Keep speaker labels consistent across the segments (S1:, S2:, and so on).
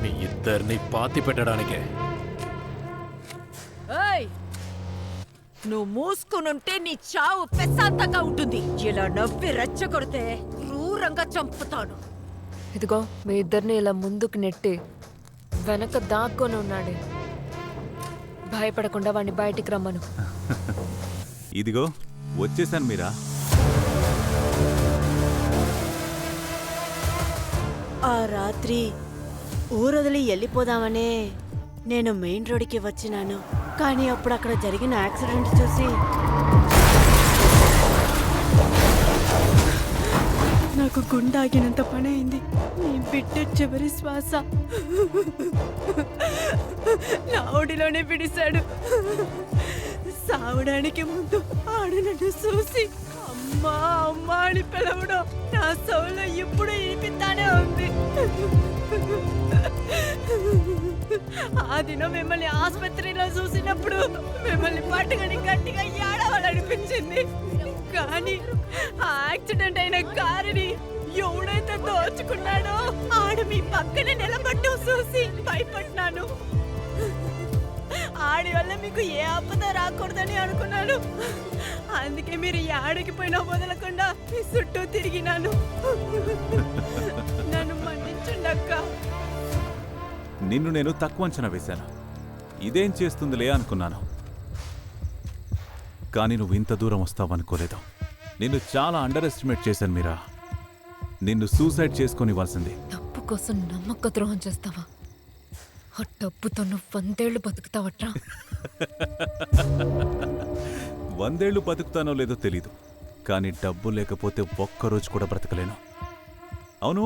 S1: మీ ఇద్దరిని పాతి పెట్టడానికే.
S2: నువ్వు మూసుకునుంటే నీ చావు ప్రశాంతంగా ఉంటుంది. ఇలా నవ్వి రెచ్చగొడితే క్రూరంగా చంపుతాను.
S3: ఇదిగో మీ ఇద్దరిని ఇలా ముందుకు నెట్టి వెనక దాక్కొని ఉన్నాడే, భయపడకుండా వాడిని బయటికి రమ్మను.
S4: ఇదిగో వచ్చేసాను మీరా.
S5: ఆ రాత్రి ఊరొదిలి వెళ్ళిపోదామనే నేను మెయిన్ రోడ్డుకి వచ్చినాను. కానీ అప్పుడు అక్కడ జరిగిన యాక్సిడెంట్ చూసి నాకు గుండె ఆగినంత పని అయింది. నీ బిడ్డ చివరి శ్వాస నా ఒడిలోనే పిడిశాడు. సావడానికి ముందు ఆడు నన్ను చూసి అమ్మా అమ్మా అని పిలవడం నా సౌలో ఎప్పుడు వినిపిస్తానే ఉంది. ఆ దినం మిమ్మల్ని ఆసుపత్రిలో చూసినప్పుడు మిమ్మల్ని పట్టుకొని గట్టిగా ఏడవాలనిపించింది. కానీ ఆ యాక్సిడెంట్ అయిన కారుని ఎవడైతే దోచుకున్నాడో ఆడు మీ పక్కనే నిలబడ్డు చూసి భయపడ్డాను. ఆడి వల్ల మీకు ఏ ఆపద రాకూడదని అనుకున్నాను. అందుకే మీరు ఆడికి పోయినా వదలకుండా మీ చుట్టూ తిరిగినాను. నన్ను మన్నించండి అక్క.
S4: నిన్ను నేను తక్కువ అంచనా వేశాను. ఇదేం చేస్తుందిలే అనుకున్నాను. కానీ నువ్వు ఇంత దూరం వస్తావనుకోలేదు. నిన్ను చాలా అండర్ ఎస్టిమేట్ చేశాను మీరా. నిన్ను సూసైడ్ చేసుకొనివ్వాల్సింది.
S3: డబ్బు కోసం నమ్మక ద్రోహం చేస్తావా? ఆ డబ్బుతో నువ్వు 100 ఏళ్ళు బతుకుతావట్రా.
S4: 100 ఏళ్ళు బతుకుతానో లేదో తెలీదు, కానీ డబ్బు లేకపోతే ఒక్కరోజు కూడా బ్రతకలేను. అవును,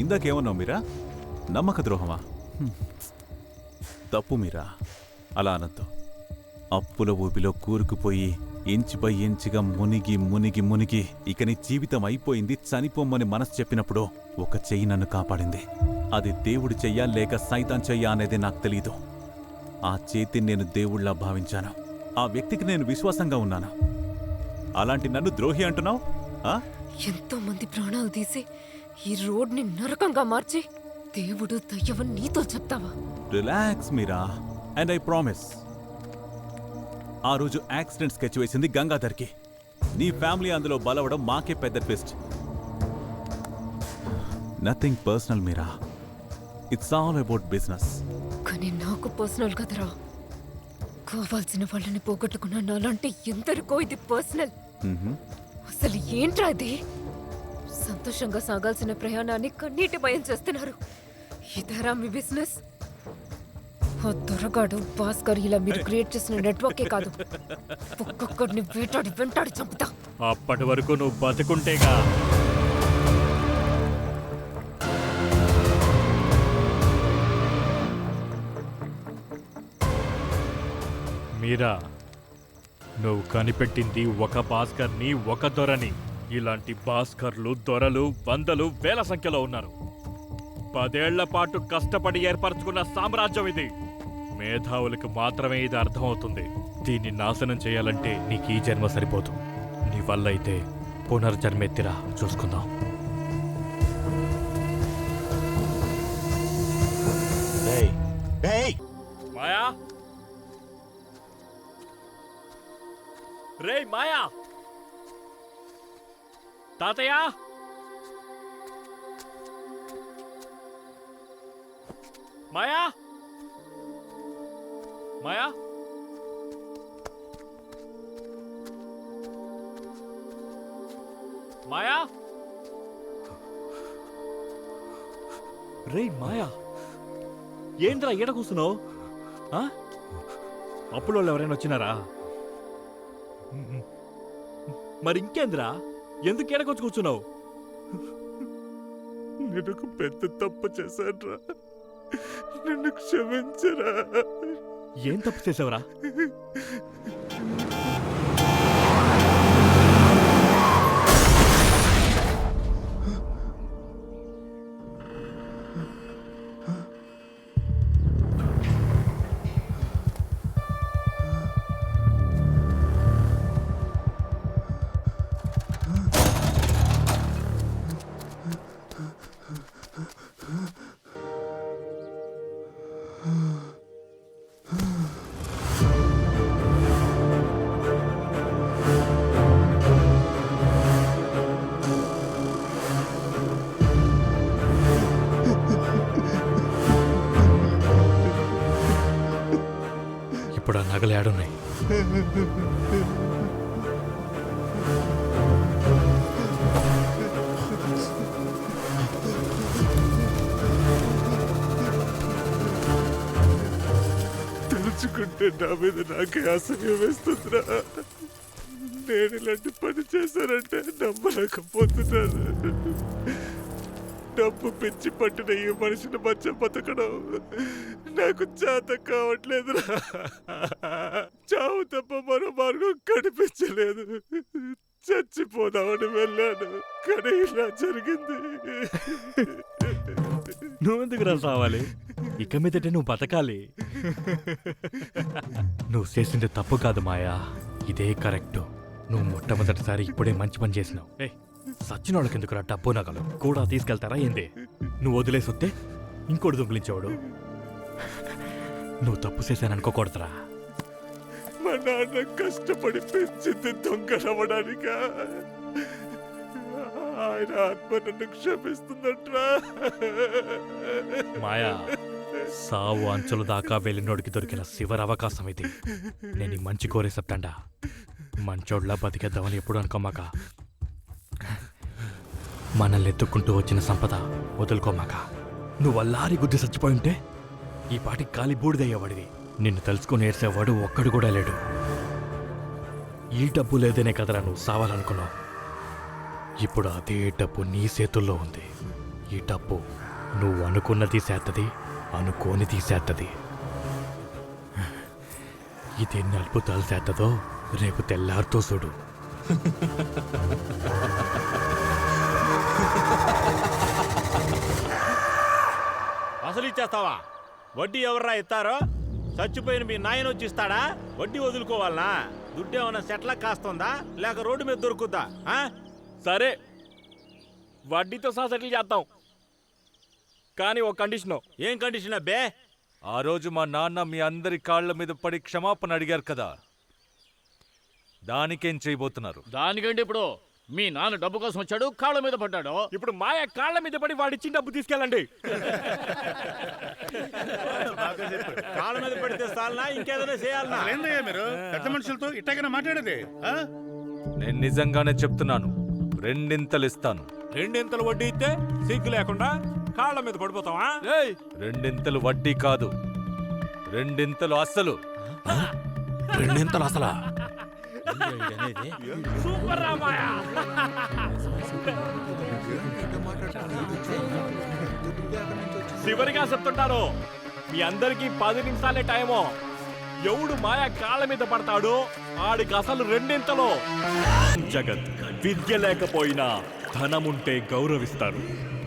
S4: ఇందాకేమన్నావు మీరా? నమ్మక ద్రోహమా? తప్పు మీరా, అలా అనద్దు. అప్పుల ఊపిలో కూరుకుపోయి ఇంచు బై ఇంచుగా మునిగి మునిగి మునిగి ఇక నీ జీవితం అయిపోయింది, చనిపోమ్మని మనసు చెప్పినప్పుడు ఒక చెయ్యి నన్ను కాపాడింది. అది దేవుడి చెయ్యా లేక సైతాన్ చెయ్యా అనేది నాకు తెలీదు. ఆ చేతిని నేను దేవుళ్లా భావించాను. ఆ వ్యక్తికి నేను విశ్వాసంగా ఉన్నాను. అలాంటి నన్ను ద్రోహి అంటున్నావు?
S3: ఎంతో మంది ప్రాణాలు తీసి ఈ రోడ్ని నరకంగా మార్చి దేవుడు దయ్యవని నీతో చెప్తావా?
S4: Relax Meera, and I promise. ఆ రోజు యాక్సిడెంట్ స్కెచ్ వేసింది గంగాధర్కి. నీ ఫ్యామిలీ అందులో బలవడం మాకే పెద్ద twist. Nothing personal Meera, it's all about business.
S3: కానీ నాకు పర్సనల్ కదరా. కావాల్సిన వాళ్ళని పోగొట్టుకున్న నాలాంటి ఎందరికో ఇది పర్సనల్. అసలు ఏంట్రా ఇది? సంతోషంగా సాగాల్సిన ప్రయాణాన్ని కన్నీటి భయం చేస్తున్నారు. ఇదరా మీ బిజినెస్? ఆ దొరగాడు భాస్కర్ ఇలా మీరు క్రియేట్ చేసిన నెట్వర్కే కాదు, ఒక్కొక్కడిని వేటాడి వెంటాడి చంపుతా.
S1: అప్పటి వరకు నువ్వు బతుకుంటేగా. మీరా, నువ్వు కనిపెట్టింది ఒక భాస్కర్ని, ఒక దొరని. ఇలాంటి భాస్కర్లు, దొరలు వందలు వేల సంఖ్యలో ఉన్నారు. 10 ఏళ్ల పాటు కష్టపడి ఏర్పరచుకున్న సామ్రాజ్యం ఇది. మేధావులకు మాత్రమే ఇది అర్థమవుతుంది. దీన్ని నాశనం చేయాలంటే నీకు ఈ జన్మ సరిపోదు. నీ వల్ల అయితే పునర్జన్మెత్తిరా, చూసుకుందాం. మాయా, రే మాయా, తాతయ్య, మాయా, మాయా, మాయా, రే మాయా, ఏంట్రా ఈడ కూర్చున్నావు? అప్పుడు వాళ్ళు ఎవరైనా వచ్చినారా? మరి ఇంకేంద్రా, ఎందుకు ఎడకొచ్చి కూర్చున్నావు? నేను ఒక పెద్ద తప్పు చేశానురా, నిన్ను క్షమించరా. ఏం తప్పు చేసావురా? ఇప్పుడు ఆ నగలు ఏడున్నాయి?
S6: తలుచుకుంటే నా మీద నాకే అసహ్యం వేస్తుందిరా. నేను ఇలాంటి పని చేశానంటే నమ్మలేకపోతున్నాను. డబ్బు పిచ్చి పట్టిన ఈ మనిషిని మధ్య బతకడం నాకు చేత కావట్లేదురా. చావు తప్ప మరో మార్గం కనిపించలేదు. చచ్చిపోదామని వెళ్ళాను, కానీ ఇలా జరిగింది.
S1: నువ్వెందుకు రా సావాలి? ఇక మీదట నువ్వు బతకాలి. నువ్వు చేసింది తప్పు కాదు మాయా, ఇదే కరెక్ట్. నువ్వు మొట్టమొదటిసారి ఇప్పుడే మంచి పని చేసినావు. సచ్చిన వాళ్ళకి ఎందుకురా డబ్బు నగలు కూడా తీసుకెళ్తారా ఏంది? నువ్వు వదిలేసి వస్తే ఇంకోటి దొంగిలించేవాడు. నువ్వు తప్పు చేశాననుకోకూడదురా.
S6: మా నాన్న కష్టపడి పెంచింది దొంగలవ్వడానికా? ఆయన ఆత్మ నన్ను క్షమిస్తుందంట్రా.
S1: మాయా, సావు అంచుల దాకా వెళ్ళినోడికి దొరికిన చివరి అవకాశం ఇది. నేను ఈ మంచి కోరే చెప్తాండా. మంచోడ్లా బతికేద్దామని ఎప్పుడు అనుకోమాక. మనల్ని ఎత్తుక్కుంటూ వచ్చిన సంపద వదులుకోమాక. నువ్వు అల్లారి గుద్ది చచ్చిపోయి ఉంటే ఈ పాటికి కాలి బూడిదయ్యేవాడివి. నిన్ను తెలుసుకుని ఏడ్చేవాడు ఒక్కడు కూడా లేడు. ఈ డబ్బు లేదనే కదరా నువ్వు సావాలనుకున్నావు. ఇప్పుడు అదే డబ్బు నీ చేతుల్లో ఉంది. ఈ డబ్బు నువ్వు అనుకున్నది చేత్తది, అనుకోని తీసేత్తది. ఇదెన్ని అద్భుతాలు చేత్తదో రేపు తెల్లారితో చూడు.
S7: అసలు ఇచ్చేస్తావా? వడ్డీ ఎవర్రా ఇస్తారో? చచ్చిపోయిన మీ నాయన వచ్చి ఇస్తాడా? వడ్డీ వదులుకోవాలనా? దుడ్డు ఏమన్నా సెట్ల కాస్తుందా లేక రోడ్డు మీద దొరుకుద్దా?
S1: సరే, వడ్డీతో సహా సెటిల్ చేద్దాం, కానీ ఒక కండిషను.
S7: ఏం కండిషన్ అబ్బే?
S8: ఆ రోజు మా నాన్న మీ అందరి కాళ్ల మీద పడి క్షమాపణ అడిగారు కదా, దానికేం చేయబోతున్నారు?
S9: దానికంటే ఇప్పుడు మీ నాన్న డబ్బు కోసం వచ్చాడు, కాళ్ళ మీద పడ్డాడు.
S1: ఇప్పుడు మాయ కాళ్ళ మీద పడి వాడిచ్చిన డబ్బు తీసుకెళ్ళండి.
S7: కాళ్ళ మీద పడితే చాలనా ఇంకేదైనా చేయాలనా?
S10: ఏందయ్యా మీరు పెద్ద మనుషులతో ఇట్టగన మాట్లాడేది?
S8: నేను నిజంగానే చెప్తున్నాను, రెండింతలు ఇస్తాను.
S7: రెండింతలు వడ్డీ ఇస్తే సిగ్గు లేకుండా కాళ్ళ మీద పడిపోతావా?
S8: రెండింతలు వడ్డీ కాదు, రెండింతలు అస్సలు.
S1: రెండింతలు అసలా?
S7: సూపర్ రా మాయా.
S1: చివరిగా చెప్తుంటారు, మీ అందరికీ 10 నిమిషాలే టైము. ఎవడు మాయా కాళ్ళ మీద పడతాడో ఆడికి అసలు రెండింతలో. జగత్ విద్య లేకపోయినా ధనముంటే గౌరవిస్తారు.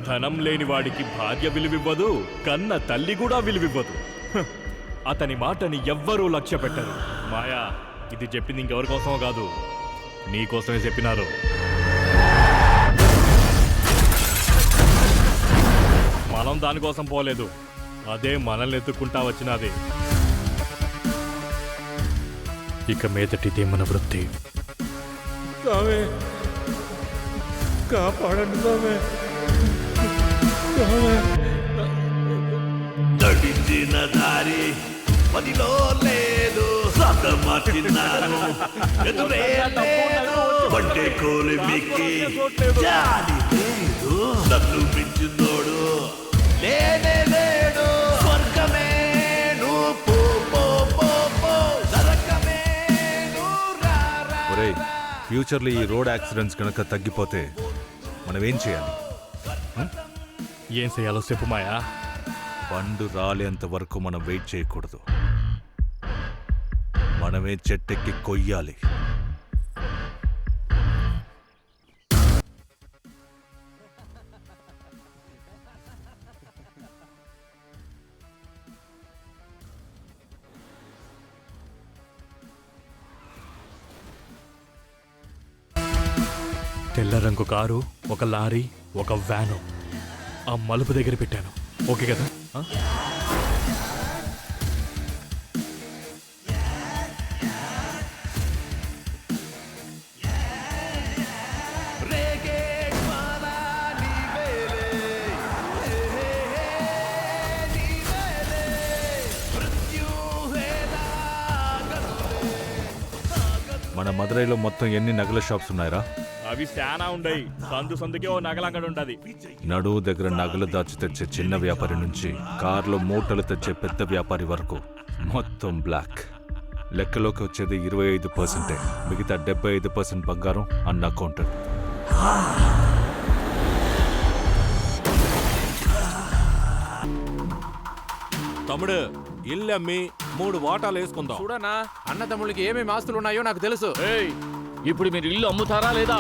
S1: ధనం లేని వాడికి భార్య విలువివ్వదు, కన్న తల్లి కూడా విలువివ్వదు. అతని మాటని ఎవ్వరూ లక్ష్య పెట్టరు. మాయా, ఇది చెప్పింది ఇంకెవరి కోసమో కాదు, నీకోసమే చెప్పినారు. మనం దానికోసం పోలేదు, అదే మనల్ని ఎత్తుకుంటా వచ్చినది. ఇక మీదటిదే మన వృత్తి.
S6: స్వామి, కాపాడండి స్వామి.
S11: నడిచిన దారి పదిలో లేదు, సతమతిన్నారు ఎదురే లేదు, పట్టే కోలి మిక్కి జాలి లేదు, నన్ను మించినోడు లేనే లేడు. స్వర్గమే నువ్వు పో పో పో పో, నరకమే నువ్వు రా రా.
S8: ఒరేయ్, ఫ్యూచర్లో ఈ రోడ్ యాక్సిడెంట్స్ కనుక తగ్గిపోతే మనం ఏం చేయాలి?
S1: ఏం చేయాలో చెప్పు మాయా.
S8: పండు రాలేంత వరకు మనం వెయిట్ చేయకూడదు, మనమే చెట్టెక్కి కొయ్యాలి.
S1: తెల్ల రంగు కారు, ఒక లారీ, ఒక వ్యాను ఆ మలుపు దగ్గర పెట్టాను. ఓకే కదా?
S8: మన మదురైలో మొత్తం ఎన్ని నగల షాప్స్ ఉన్నాయరా?
S1: అవి శానా ఉండయి. సందుకే ఓ నగలంగడి ఉంటది.
S8: నడువు దగ్గర నగలు దాచి తెచ్చే చిన్న వ్యాపారి నుంచి కార్లో మూటలు తెచ్చే పెద్ద వ్యాపారి వరకు మొత్తం బ్లాక్. లెక్కలోకి వచ్చేది 25%. మిగతా 75% బంగారం అన్న అకౌంటెడ్.
S6: తమ్ముడు ఇల్లు అమ్మి 3 వాటాలు వేసుకుందాం.
S9: చూడనా అన్నదమ్ములకి ఏమేమి ఆస్తులు ఉన్నాయో నాకు తెలుసు. ఇప్పుడు మీరు ఇల్లు అమ్ముతారా లేదా?